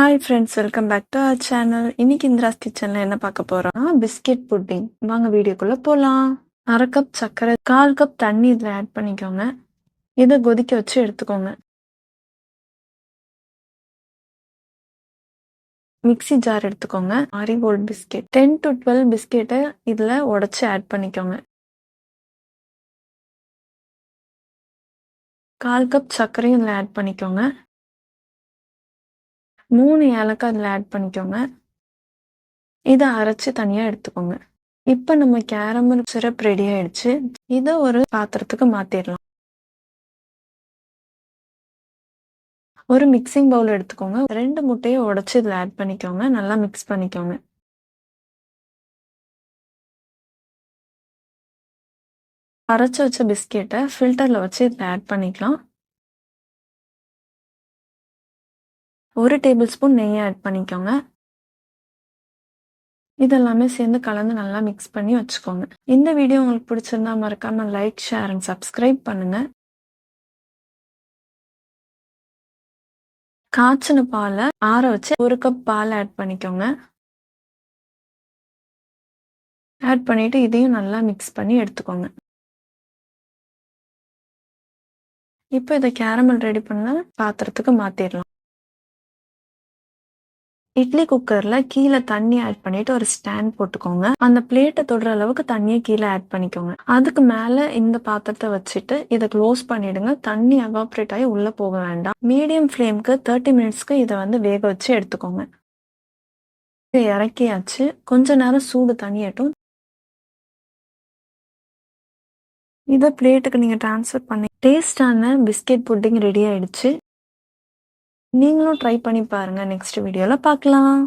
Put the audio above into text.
Hi friends, welcome back to our channel. இன்னைக்கு இந்திராஸ் கிச்சனில் என்ன பார்க்க போகிறோம்னா பிஸ்கெட் புட்டிங். வாங்க வீடியோக்குள்ளே போகலாம். 1/2 கப் சர்க்கரை, 1/4 கப் தண்ணி இதில் ஆட் பண்ணிக்கோங்க. இதை கொதிக்க வச்சு எடுத்துக்கோங்க. மிக்ஸி ஜார் எடுத்துக்கோங்க. மாரிகோல்ட் பிஸ்கெட் 10 to 12 பிஸ்கெட்டை இதில் உடச்சி ஆட் பண்ணிக்கோங்க. 1/4 கப் சர்க்கரையும் இதில் ஆட் பண்ணிக்கோங்க. 3 ஏலக்காய் இதில் ஆட் பண்ணிக்கோங்க. இதை அரைச்சி தனியாக எடுத்துக்கோங்க. இப்போ நம்ம கேரமல் சிரப் ரெடி ஆயிடுச்சு. இதை ஒரு பாத்திரத்துக்கு மாற்றிடலாம். ஒரு மிக்சிங் பவுல் எடுத்துக்கோங்க. 2 முட்டையை உடச்சி இதில் ஆட் பண்ணிக்கோங்க. நல்லா மிக்ஸ் பண்ணிக்கோங்க. அரைச்சி வச்ச பிஸ்கெட்டை ஃபில்டரில் வச்சு இதில் ஆட் பண்ணிக்கலாம். 1 டேபிள் ஸ்பூன் நெய்யை ஆட் பண்ணிக்கோங்க. இதெல்லாமே சேர்ந்து கலந்து நல்லா மிக்ஸ் பண்ணி வச்சுக்கோங்க. இந்த வீடியோ உங்களுக்கு பிடிச்சிருந்தா மறக்காம லைக், ஷேர் அண்ட் சப்ஸ்கிரைப் பண்ணுங்க. காய்ச்சின பாலை ஆற வச்சு 1 கப் பால் ஆட் பண்ணிக்கோங்க. ஆட் பண்ணிட்டு இதையும் நல்லா மிக்ஸ் பண்ணி எடுத்துக்கோங்க. இப்போ இதை கேரமல் ரெடி பண்ண பாத்திரத்துக்கு மாத்திடலாம். இட்லி குக்கர்ல கீழே தண்ணி ஆட் பண்ணிட்டு ஒரு ஸ்டாண்ட் போட்டுக்கோங்க. அந்த பிளேட்டை தொடுற அளவுக்கு தண்ணியை கீழே ஆட் பண்ணிக்கோங்க. அதுக்கு மேல இந்த பாத்திரத்தை வச்சுட்டு இதை க்ளோஸ் பண்ணிடுங்க. தண்ணி எவாப்ரேட் ஆகி உள்ள போக வேண்டாம். மீடியம் ஃப்ளேம்க்கு 30 மினிட்ஸ்க்கு இதை வேக வச்சு எடுத்துக்கோங்க. இதை இறக்கியாச்சு. கொஞ்ச நேரம் சூடு தனியட்டும். இதை பிளேட்டுக்கு நீங்க டிரான்ஸ்ஃபர் பண்ணி டேஸ்டான பிஸ்கெட் புட்டிங் ரெடி ஆயிடுச்சு. நீங்களும் ட்ரை பண்ணி பாருங்க. நெக்ஸ்ட் வீடியோல பார்க்கலாம்.